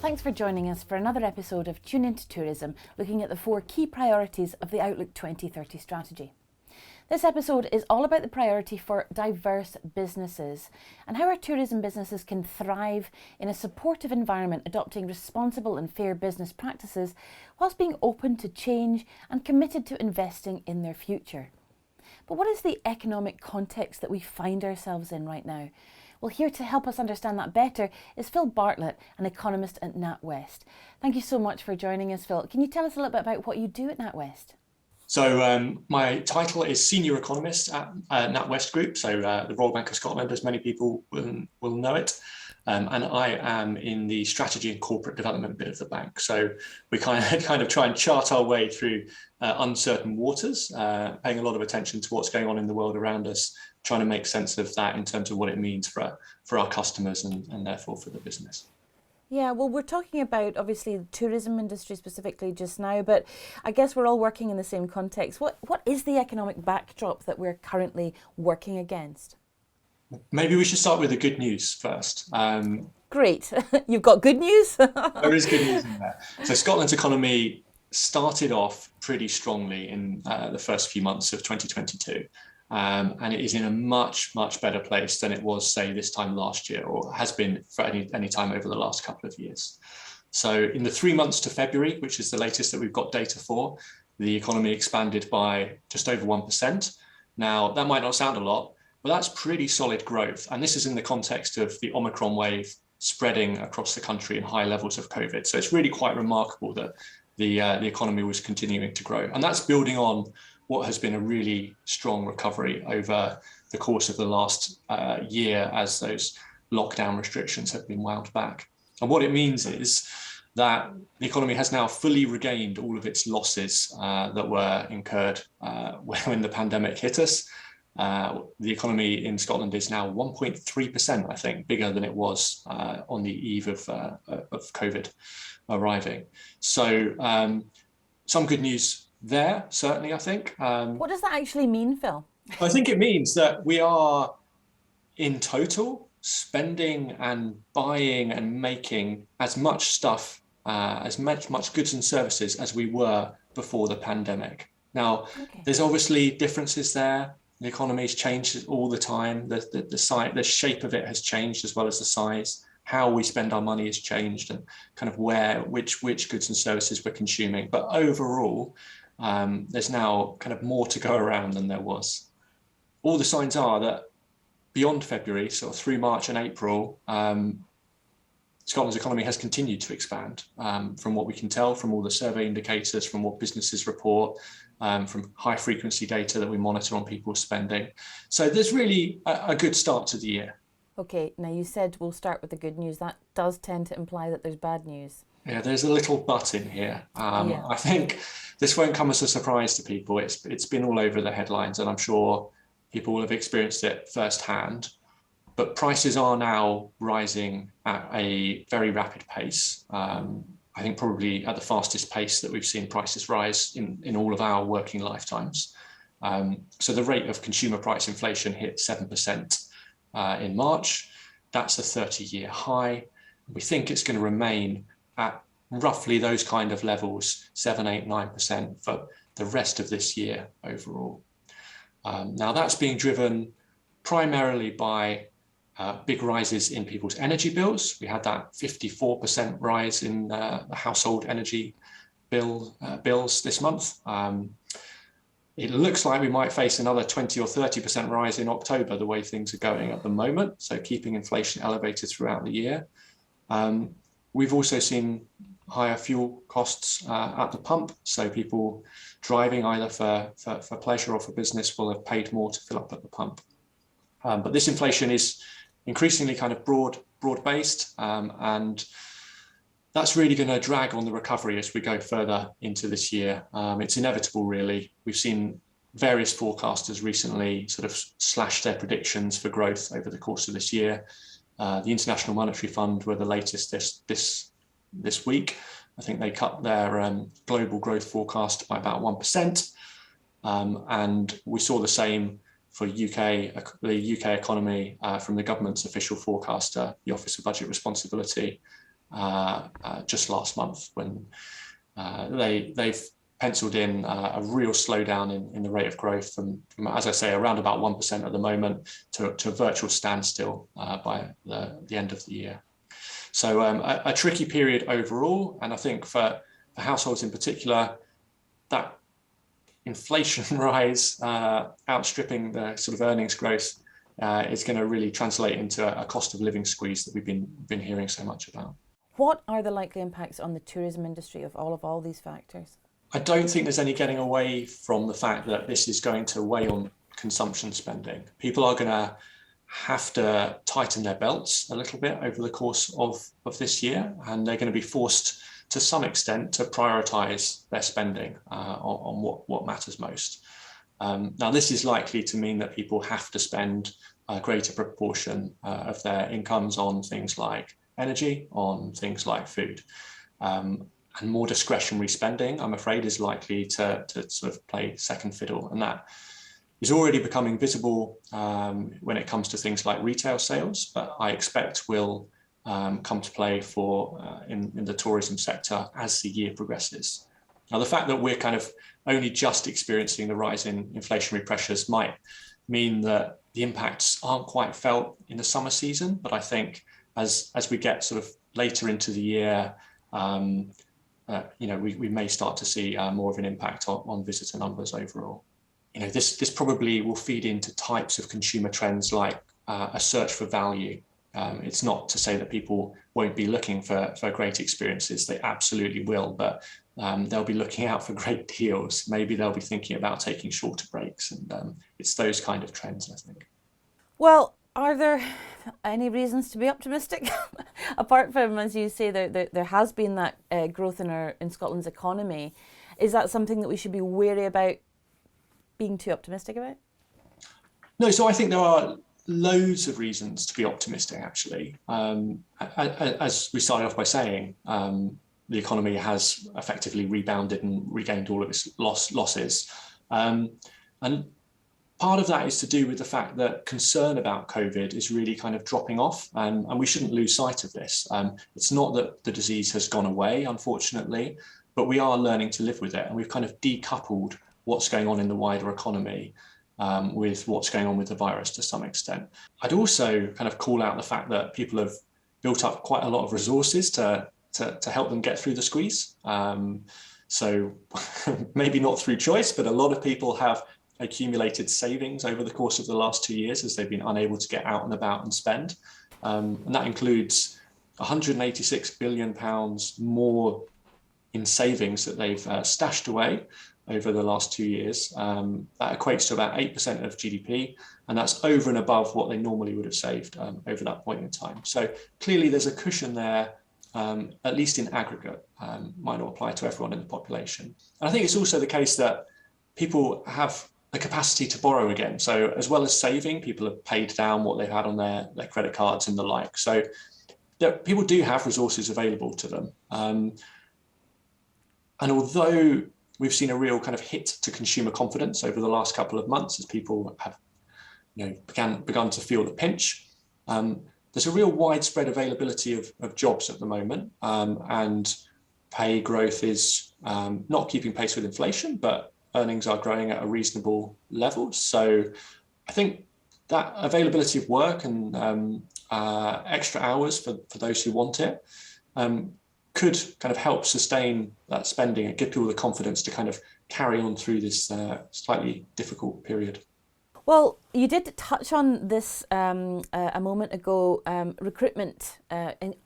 Thanks for joining us for another episode of Tune Into Tourism, looking at the 4 key priorities of the Outlook 2030 strategy. This episode is all about the priority for diverse businesses and how our tourism businesses can thrive in a supportive environment, adopting responsible and fair business practices whilst being open to change and committed to investing in their future. But what is the economic context that we find ourselves in right now? Well, here to help us understand that better is Phil Bartlett, an economist at NatWest. Thank you so much for joining us, Phil. Can you tell us a little bit about what you do at NatWest? So my title is Senior Economist at NatWest Group, so the Royal Bank of Scotland, as many people will know it. And I am in the strategy and corporate development bit of the bank. So we kind of try and chart our way through uncertain waters, paying a lot of attention to what's going on in the world around us, trying to make sense of that in terms of what it means for our customers and therefore for the business. Yeah, well, we're talking about, obviously, the tourism industry specifically just now, but I guess we're all working in the same context. What is the economic backdrop that we're currently working against? Maybe we should start with the good news first. Great. You've got good news? There is good news in there. So Scotland's economy started off pretty strongly in the first few months of 2022. And it is in a much, much better place than it was, say, this time last year, or has been for any time over the last couple of years. So in the 3 months to February, which is the latest that we've got data for, the economy expanded by just over 1%. Now, that might not sound a lot, but that's pretty solid growth. And this is in the context of the Omicron wave spreading across the country and high levels of COVID. So it's really quite remarkable that the economy was continuing to grow. And that's building on what has been a really strong recovery over the course of the last year as those lockdown restrictions have been wound back. And what it means is that the economy has now fully regained all of its losses that were incurred when the pandemic hit us. The economy in Scotland is now 1.3%, I think, bigger than it was on the eve of COVID arriving. So some good news there, certainly, I think. What does that actually mean, Phil? I think it means that we are, in total, spending and buying and making as much stuff, as much goods and services as we were before the pandemic. Now, There's obviously differences there. The economy's changed all the time. The shape of it has changed as well as the size. How we spend our money has changed, and kind of which goods and services we're consuming. But overall, there's now kind of more to go around than there was. All the signs are that beyond February, sort of through March and April, Scotland's economy has continued to expand from what we can tell from all the survey indicators, from what businesses report, from high frequency data that we monitor on people's spending. So there's really a good start to the year. Okay, now you said we'll start with the good news. That does tend to imply that there's bad news. Yeah, there's a little but in here. I think this won't come as a surprise to people. It's been all over the headlines, and I'm sure people will have experienced it firsthand. But prices are now rising at a very rapid pace. I think probably at the fastest pace that we've seen prices rise in all of our working lifetimes. So the rate of consumer price inflation hit 7% in March. That's a 30-year high. We think it's going to remain at roughly those kind of levels, 7, 8, 9% for the rest of this year overall. Now that's being driven primarily by big rises in people's energy bills. We had that 54% rise in the household energy bills this month. It looks like we might face another 20 or 30% rise in October, the way things are going at the moment. So keeping inflation elevated throughout the year. We've also seen higher fuel costs at the pump. So people driving either for pleasure or for business will have paid more to fill up at the pump. But this inflation is increasingly kind of broad-based, and that's really going to drag on the recovery as we go further into this year. It's inevitable, really. We've seen various forecasters recently sort of slash their predictions for growth over the course of this year. The International Monetary Fund were the latest this week. I think they cut their global growth forecast by about 1%. And we saw the same for the UK economy from the government's official forecaster, the Office of Budget Responsibility. just last month, when they've penciled in a real slowdown in the rate of growth from, as I say, around about 1% at the moment to a virtual standstill by the end of the year. So a tricky period overall. And I think for households in particular, that inflation rise outstripping the sort of earnings growth is going to really translate into a cost of living squeeze that we've been hearing so much about. What are the likely impacts on the tourism industry of all these factors? I don't think there's any getting away from the fact that this is going to weigh on consumption spending. People are going to have to tighten their belts a little bit over the course of this year, and they're going to be forced to some extent to prioritize their spending on what matters most. Now, this is likely to mean that people have to spend a greater proportion of their incomes on things like energy, on things like food. And more discretionary spending, I'm afraid, is likely to sort of play second fiddle. And that is already becoming visible when it comes to things like retail sales, but I expect will come to play in the tourism sector as the year progresses. Now, the fact that we're kind of only just experiencing the rise in inflationary pressures might mean that the impacts aren't quite felt in the summer season, but I think as we get sort of later into the year, we may start to see more of an impact on visitor numbers overall. This probably will feed into types of consumer trends like a search for value. It's not to say that people won't be looking for great experiences. They absolutely will, but they'll be looking out for great deals. Maybe they'll be thinking about taking shorter breaks, and it's those kind of trends, I think. Well, are there any reasons to be optimistic? Apart from, as you say, there has been that growth in Scotland's economy. Is that something that we should be wary about being too optimistic about? No, so I think there are loads of reasons to be optimistic, actually. As we started off by saying, the economy has effectively rebounded and regained all of its losses. And part of that is to do with the fact that concern about COVID is really kind of dropping off, and we shouldn't lose sight of this. It's not that the disease has gone away, unfortunately, but we are learning to live with it, and we've kind of decoupled what's going on in the wider economy with what's going on with the virus to some extent. I'd also kind of call out the fact that people have built up quite a lot of resources to help them get through the squeeze. So maybe not through choice, but a lot of people have accumulated savings over the course of the last 2 years as they've been unable to get out and about and spend. And that includes £186 billion more in savings that they've stashed away over the last 2 years. That equates to about 8% of GDP, and that's over and above what they normally would have saved over that point in time. So clearly there's a cushion there, at least in aggregate. Might not apply to everyone in the population. And I think it's also the case that people have the capacity to borrow again. So as well as saving, people have paid down what they've had on their credit cards and the like. So people do have resources available to them. And although we've seen a real kind of hit to consumer confidence over the last couple of months as people have begun to feel the pinch, there's a real widespread availability of jobs at the moment, and pay growth is not keeping pace with inflation, but earnings are growing at a reasonable level. So I think that availability of work and extra hours for those who want it could kind of help sustain that spending and give people the confidence to kind of carry on through this slightly difficult period. Well, you did touch on this a moment ago, recruitment,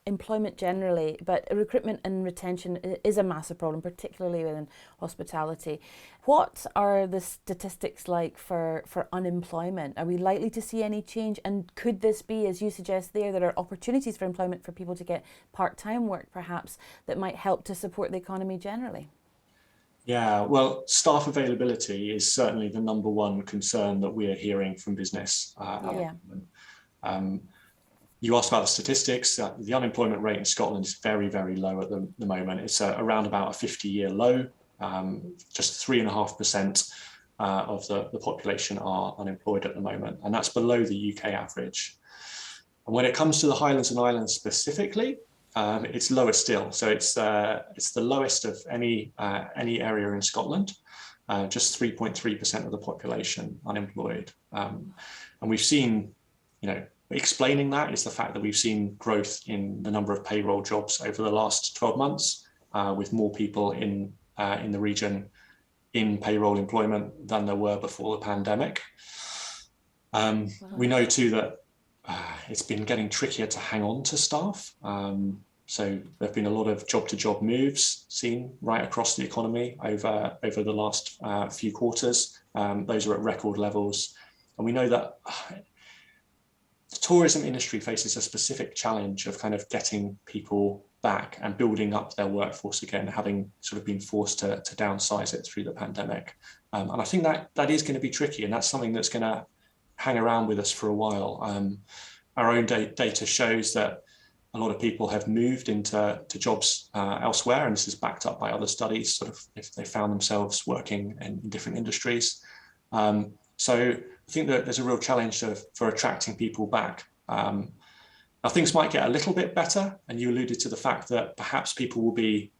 employment generally, but recruitment and retention is a massive problem, particularly within hospitality. What are the statistics like for unemployment? Are we likely to see any change? And could this be, as you suggest there are opportunities for employment for people to get part-time work, perhaps, that might help to support the economy generally? Yeah, well, staff availability is certainly the number one concern that we are hearing from business. You asked about the statistics. The unemployment rate in Scotland is very, very low at the moment. It's around about a 50-year low. Just 3.5% of the population are unemployed at the moment, and that's below the UK average. And when it comes to the Highlands and Islands specifically, it's lower still. So it's the lowest of any area in Scotland. Just 3.3% of the population unemployed. And we've seen, explaining that is the fact that we've seen growth in the number of payroll jobs over the last 12 months, with more people in the region in payroll employment than there were before the pandemic. Wow. We know too that it's been getting trickier to hang on to staff. So there have been a lot of job-to-job moves seen right across the economy over the last few quarters. Those are at record levels. And we know that the tourism industry faces a specific challenge of kind of getting people back and building up their workforce again, having sort of been forced to downsize it through the pandemic. And I think that is going to be tricky, and that's something that's going to hang around with us for a while. Our own data shows that a lot of people have moved into jobs elsewhere, and this is backed up by other studies, sort of if they found themselves working in different industries. So I think that there's a real challenge for attracting people back. Now things might get a little bit better, and you alluded to the fact that perhaps people will be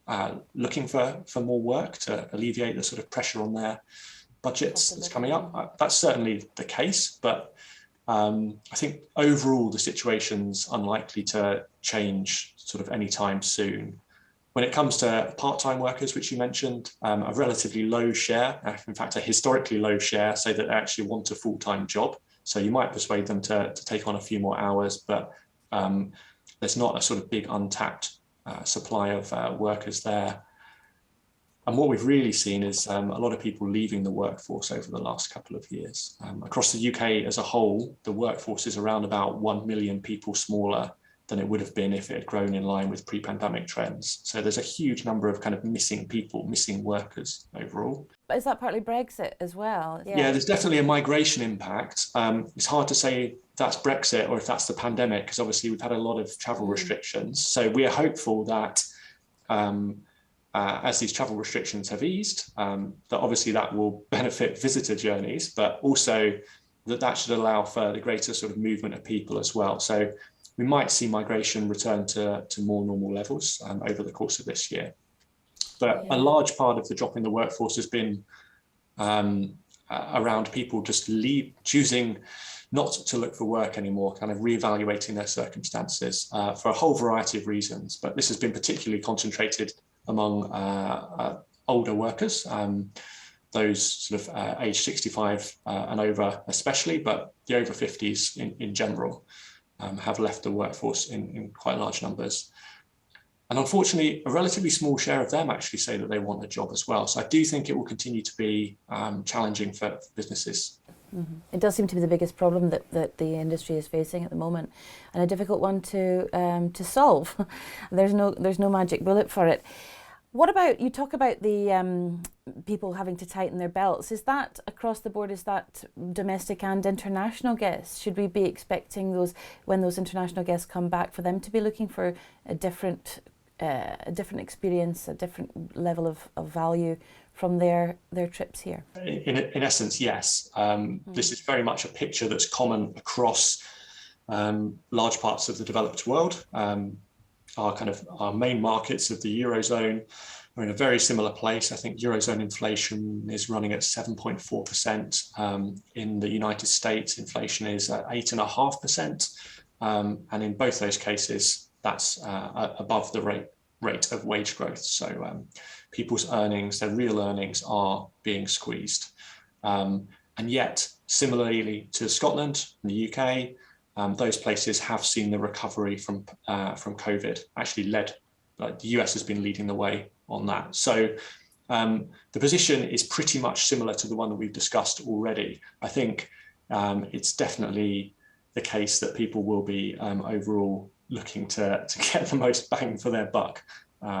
looking for more work to alleviate the sort of pressure on their budgets that's coming up. That's certainly the case, but I think overall the situation's unlikely to change sort of anytime soon. When it comes to part-time workers, which you mentioned, a relatively low share, in fact a historically low share, say that they actually want a full-time job. So you might persuade them to take on a few more hours, but there's not a sort of big untapped supply of workers there. And what we've really seen is a lot of people leaving the workforce over the last couple of years. Across the UK as a whole, the workforce is around about 1 million people smaller than it would have been if it had grown in line with pre-pandemic trends. So there's a huge number of kind of missing people, missing workers overall. But is that partly Brexit as well? Yeah, there's definitely a migration impact. It's hard to say that's Brexit or if that's the pandemic, because obviously we've had a lot of travel restrictions. So we are hopeful that as these travel restrictions have eased, that obviously that will benefit visitor journeys, but also that should allow for the greater sort of movement of people as well. So we might see migration return to more normal levels over the course of this year. But a large part of the drop in the workforce has been around people just choosing not to look for work anymore, kind of reevaluating their circumstances for a whole variety of reasons. But this has been particularly concentrated among older workers, those sort of age 65 and over especially, but the over 50s in general have left the workforce in quite large numbers. And unfortunately, a relatively small share of them actually say that they want a job as well. So I do think it will continue to be challenging for businesses. Mm-hmm. It does seem to be the biggest problem that the industry is facing at the moment, and a difficult one to solve. There's no magic bullet for it. What about, you talk about the people having to tighten their belts. Is that across the board? Is that domestic and international guests? Should we be expecting those, when those international guests come back, for them to be looking for a different experience, a different level of value from their trips here? In essence, yes. This is very much a picture that's common across large parts of the developed world. Our main markets of the Eurozone are in a very similar place. I think Eurozone inflation is running at 7.4%. In the United States, inflation is at 8.5%. And in both those cases, that's above the rate of wage growth. So people's earnings, their real earnings, are being squeezed. And yet, similarly to Scotland and the UK, those places have seen the recovery from COVID, actually the US has been leading the way on that. So the position is pretty much similar to the one that we've discussed already. I think it's definitely the case that people will be overall looking to get the most bang for their buck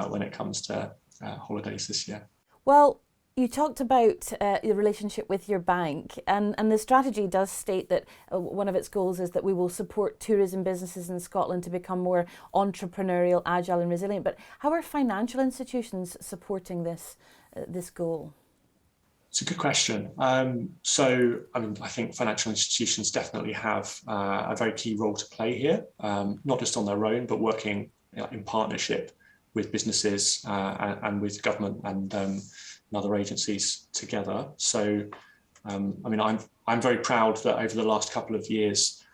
when it comes to holidays this year. Well, you talked about your relationship with your bank, and the strategy does state that one of its goals is that we will support tourism businesses in Scotland to become more entrepreneurial, agile and resilient. But how are financial institutions supporting this goal? It's a good question. So, I think financial institutions definitely have a very key role to play here, not just on their own, but working in partnership with businesses and with government and other agencies together. So, I mean, I'm very proud that over the last couple of years,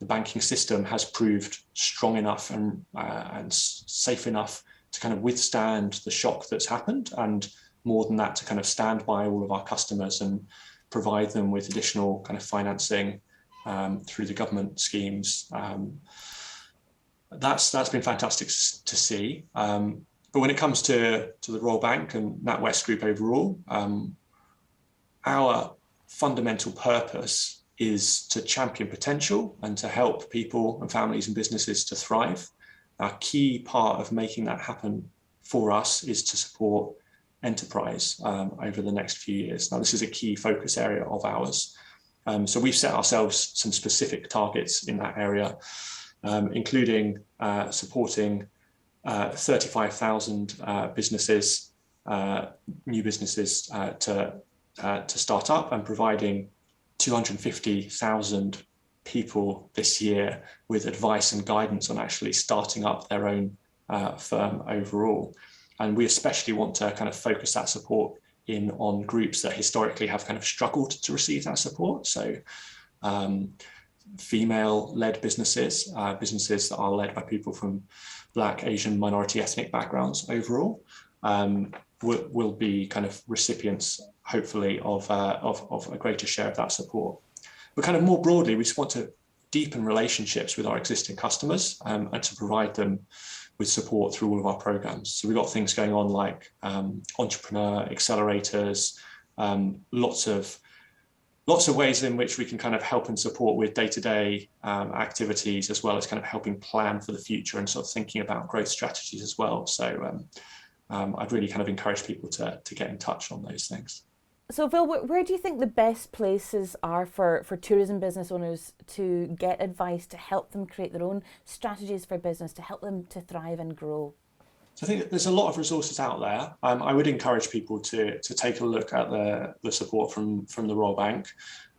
the banking system has proved strong enough and safe enough to kind of withstand the shock that's happened, and more than that, to kind of stand by all of our customers and provide them with additional kind of financing through the government schemes. That's been fantastic to see. But when it comes to the Royal Bank and NatWest Group overall, our fundamental purpose is to champion potential and to help people and families and businesses to thrive. Our key part of making that happen for us is to support enterprise over the next few years. Now, this is a key focus area of ours. So we've set ourselves some specific targets in that area, including supporting 35,000 businesses, new businesses to start up, and providing 250,000 people this year with advice and guidance on actually starting up their own firm overall. And we especially want to kind of focus that support in on groups that historically have kind of struggled to receive that support. So female-led businesses, businesses that are led by people from Black, Asian, minority ethnic backgrounds overall, will be kind of recipients, hopefully, of a greater share of that support. But kind of more broadly, we just want to deepen relationships with our existing customers and to provide them with support through all of our programs. So we've got things going on like entrepreneur accelerators, lots of ways in which we can kind of help and support with day-to-day activities, as well as kind of helping plan for the future and sort of thinking about growth strategies as well. So I'd really kind of encourage people to get in touch on those things. So Phil, where do you think the best places are for tourism business owners to get advice to help them create their own strategies for business, to help them to thrive and grow? So I think there's a lot of resources out there. I would encourage people to take a look at the support from the Royal Bank.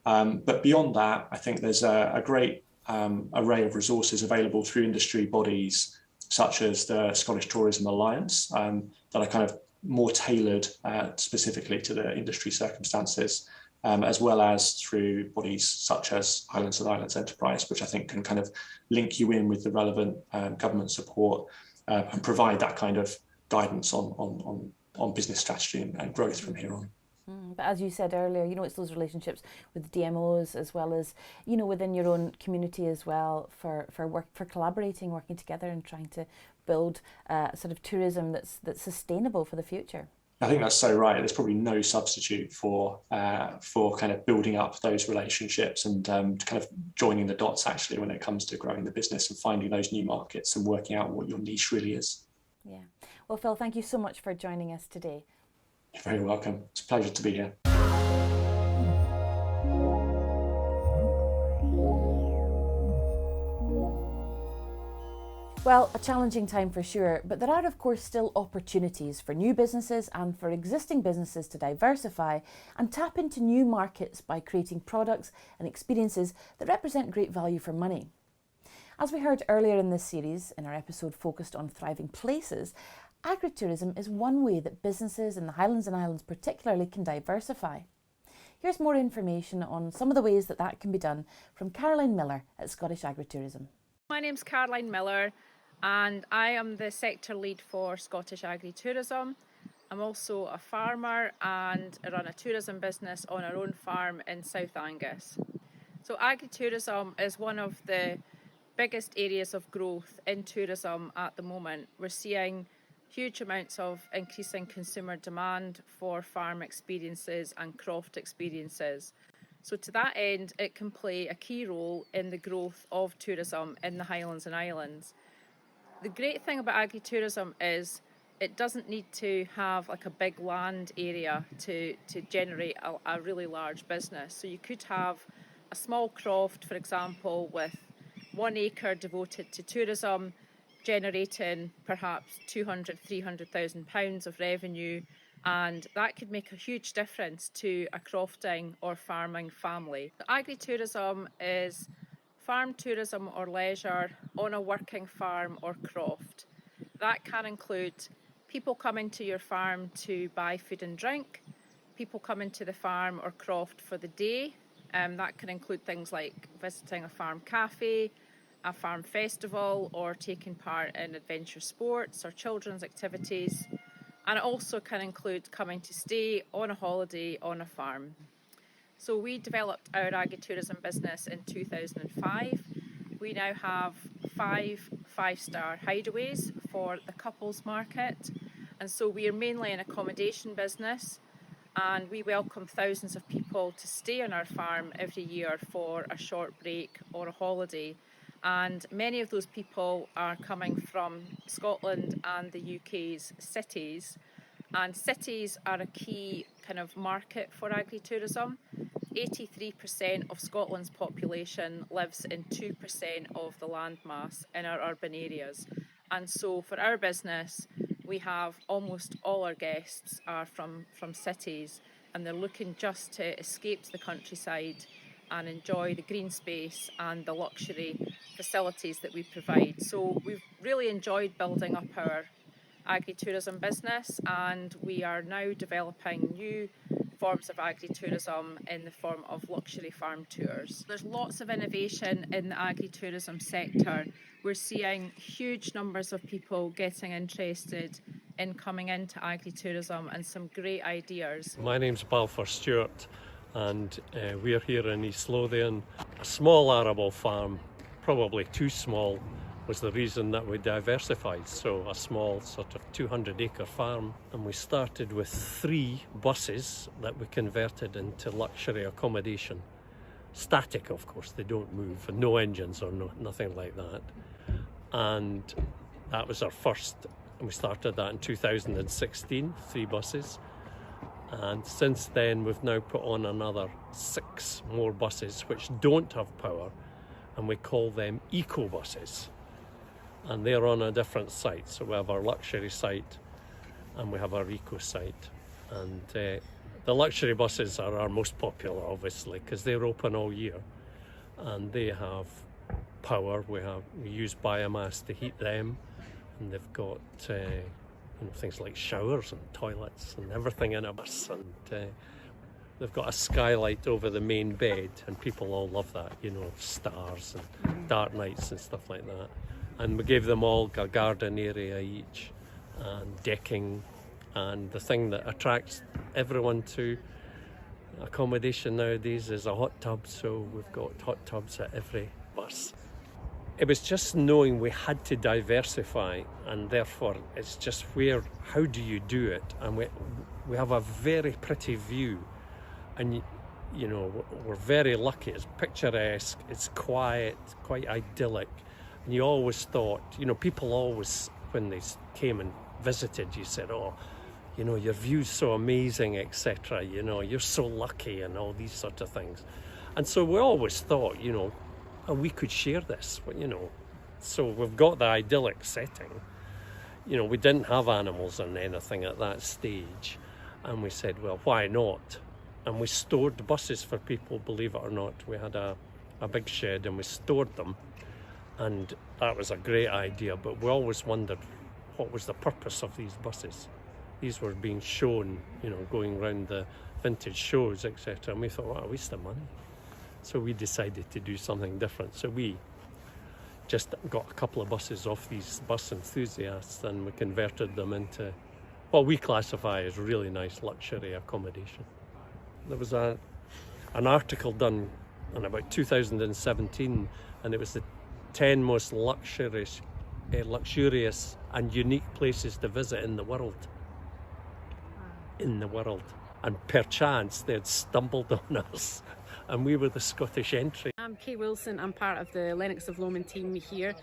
But beyond that, I think there's a great array of resources available through industry bodies such as the Scottish Tourism Alliance that are kind of more tailored specifically to the industry circumstances, as well as through bodies such as Highlands and Islands Enterprise, which I think can kind of link you in with the relevant government support and provide that kind of guidance on business strategy and growth from here on. But as you said earlier, it's those relationships with DMOs as well as, within your own community as well for collaborating, working together and trying to build sort of tourism that's sustainable for the future. I think that's so right. There's probably no substitute for kind of building up those relationships and kind of joining the dots actually when it comes to growing the business and finding those new markets and working out what your niche really is. Yeah. Well, Phil, thank you so much for joining us today. You're very welcome. It's a pleasure to be here. Well, a challenging time for sure, but there are of course still opportunities for new businesses and for existing businesses to diversify and tap into new markets by creating products and experiences that represent great value for money. As we heard earlier in this series, in our episode focused on thriving places, agritourism is one way that businesses in the Highlands and Islands particularly can diversify. Here's more information on some of the ways that can be done from Caroline Miller at Scottish Agritourism. My name's Caroline Miller and I am the sector lead for Scottish Agritourism. I'm also a farmer and I run a tourism business on our own farm in South Angus. So agritourism is one of the biggest areas of growth in tourism at the moment. We're seeing huge amounts of increasing consumer demand for farm experiences and croft experiences. So to that end, it can play a key role in the growth of tourism in the Highlands and Islands. The great thing about agritourism is it doesn't need to have like a big land area to generate a really large business. So you could have a small croft, for example, with 1 acre devoted to tourism, generating perhaps £200,000-300,000 of revenue, and that could make a huge difference to a crofting or farming family. Agritourism is farm tourism or leisure on a working farm or croft. That can include people coming to your farm to buy food and drink, people coming to the farm or croft for the day. That can include things like visiting a farm cafe, a farm festival, or taking part in adventure sports or children's activities. And it also can include coming to stay on a holiday on a farm. So we developed our agritourism business in 2005. We now have five-star hideaways for the couples market. And so we are mainly an accommodation business, and we welcome thousands of people to stay on our farm every year for a short break or a holiday. And many of those people are coming from Scotland and the UK's cities. And cities are a key kind of market for agritourism. 83% of Scotland's population lives in 2% of the landmass in our urban areas. And so for our business, we have almost all our guests are from cities, and they're looking just to escape to the countryside and enjoy the green space and the luxury facilities that we provide. So we've really enjoyed building up our agritourism business, and we are now developing new forms of agritourism in the form of luxury farm tours. There's lots of innovation in the agritourism sector. We're seeing huge numbers of people getting interested in coming into agritourism and some great ideas. My name's BALFOUR Stewart, and we're here in East Lothian. A small arable farm, probably too small, was the reason that we diversified. So a small sort of 200-acre farm, and we started with 3 buses that we converted into luxury accommodation. Static, of course, they don't move, and no engines or nothing like that. And that was our first, and we started that in 2016, 3 buses. And since then we've now put on another 6 more buses which don't have power, and we call them eco buses. And they're on a different site. So we have our luxury site and we have our eco site. And the luxury buses are our most popular, obviously, because they're open all year and they have power. We use biomass to heat them, and they've got things like showers and toilets and everything in a bus. And they've got a skylight over the main bed, and people all love that, stars and dark nights and stuff like that. And we gave them all a garden area each, and decking, and the thing that attracts everyone to accommodation nowadays is a hot tub. So we've got hot tubs at every bus. It was just knowing we had to diversify, and therefore it's just how do you do it? And we have a very pretty view, and we're very lucky. It's picturesque, it's quiet, quite idyllic. And you always thought, people always, when they came and visited, you said, your view's so amazing, etc. You're so lucky, and all these sort of things. And so we always thought, we could share this, so we've got the idyllic setting. We didn't have animals and anything at that stage, and we said, well, why not? And we stored buses for people, believe it or not. We had a big shed and we stored them. And that was a great idea, but we always wondered what was the purpose of these buses. These were being shown, going around the vintage shows, etc. And we thought, what a waste of money. So we decided to do something different. So we just got a couple of buses off these bus enthusiasts, and we converted them into what we classify as really nice luxury accommodation. There was an article done in about 2017, and it was the 10 most luxurious and unique places to visit in the world. And perchance they had stumbled on us, and we were the Scottish entry. I'm Kay Wilson. I'm part of the Lennox of Lomond team here,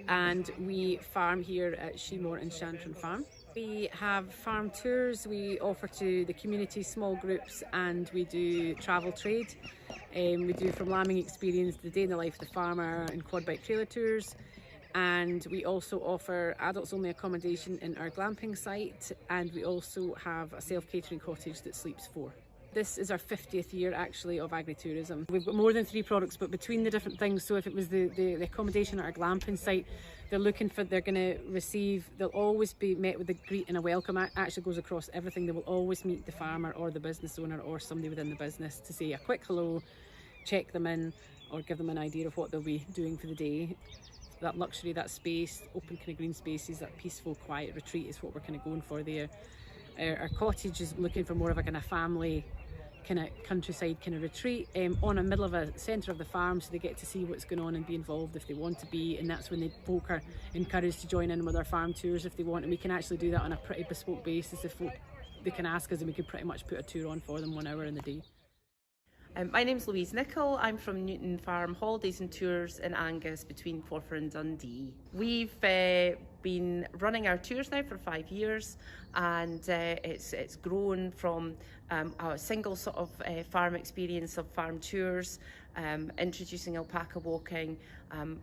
and we farm here at Sheemore and Shantron Farm. We have farm tours we offer to the community, small groups, and we do travel trade. We do from lambing experience, the day in the life of the farmer, and quad bike trailer tours. And we also offer adults only accommodation in our glamping site, and we also have a self-catering cottage that sleeps 4. This is our 50th year actually of agritourism. We've got more than 3 products, but between the different things, so if it was the accommodation at our glamping site, they're going to receive, they'll always be met with a greet and a welcome. It actually goes across everything. They will always meet the farmer or the business owner or somebody within the business to say a quick hello, check them in, or give them an idea of what they'll be doing for the day. That luxury, that space, open kind of green spaces, that peaceful, quiet retreat is what we're kind of going for there. Our cottage is looking for more of a kind of family, kind of countryside kind of retreat on a middle of a centre of the farm, so they get to see what's going on and be involved if they want to be, and that's when folk are encouraged to join in with our farm tours if they want, and we can actually do that on a pretty bespoke basis. If they can ask us, and we can pretty much put a tour on for them 1 hour in the day. My name's Louise Nichol. I'm from Newton Farm Holidays and Tours in Angus between Forfar and Dundee. We've been running our tours now for 5 years, and it's grown from a single sort of farm experience of farm tours, introducing alpaca walking,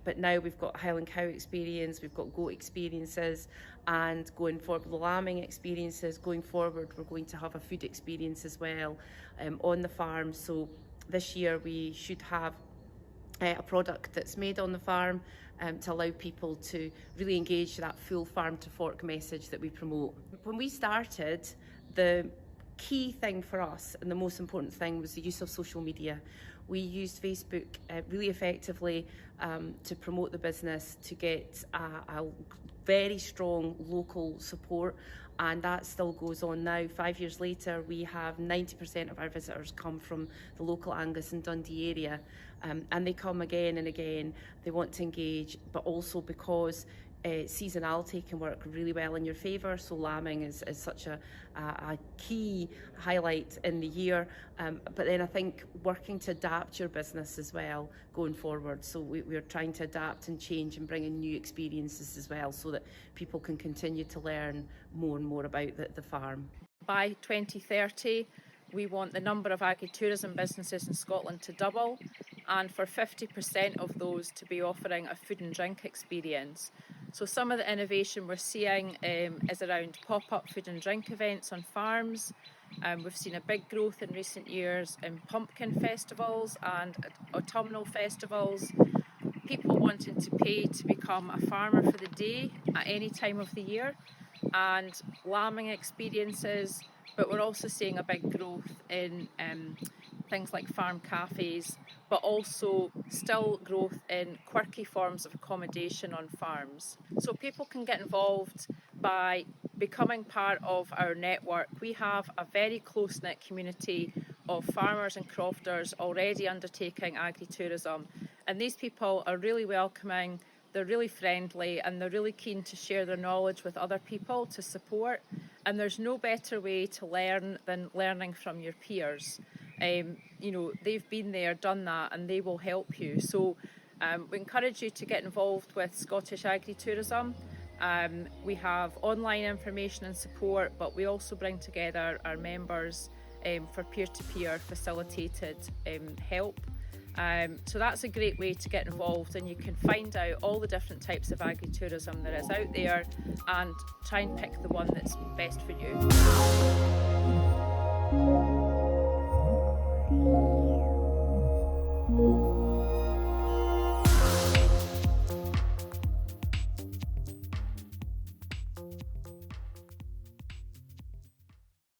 but now we've got Highland cow experience, we've got goat experiences, and going forward with lambing experiences. Going forward, we're going to have a food experience as well on the farm. So this year we should have a product that's made on the farm to allow people to really engage that full farm to fork message that we promote. When we started, the key thing for us and the most important thing was the use of social media. We used Facebook really effectively to promote the business, to get a very strong local support, and that still goes on now. 5 years later, we have 90% of our visitors come from the local Angus and Dundee area, and they come again and again. They want to engage, but also because seasonality can work really well in your favour. So lambing is such a key highlight in the year, but then I think working to adapt your business as well going forward. So we're trying to adapt and change and bring in new experiences as well, so that people can continue to learn more and more about the farm. By 2030, we want the number of agritourism businesses in Scotland to double, and for 50% of those to be offering a food and drink experience. So some of the innovation we're seeing is around pop-up food and drink events on farms. We've seen a big growth in recent years in pumpkin festivals and autumnal festivals. People wanting to pay to become a farmer for the day at any time of the year, and lambing experiences. But we're also seeing a big growth in things like farm cafes, but also still growth in quirky forms of accommodation on farms. So people can get involved by becoming part of our network. We have a very close-knit community of farmers and crofters already undertaking agritourism, and these people are really welcoming, they're really friendly, and they're really keen to share their knowledge with other people to support. And there's no better way to learn than learning from your peers. They've been there, done that, and they will help you. So we encourage you to get involved with Scottish Agritourism. We have online information and support, but we also bring together our members for peer-to-peer facilitated help. So that's a great way to get involved, and you can find out all the different types of agritourism there is out there and try and pick the one that's best for you.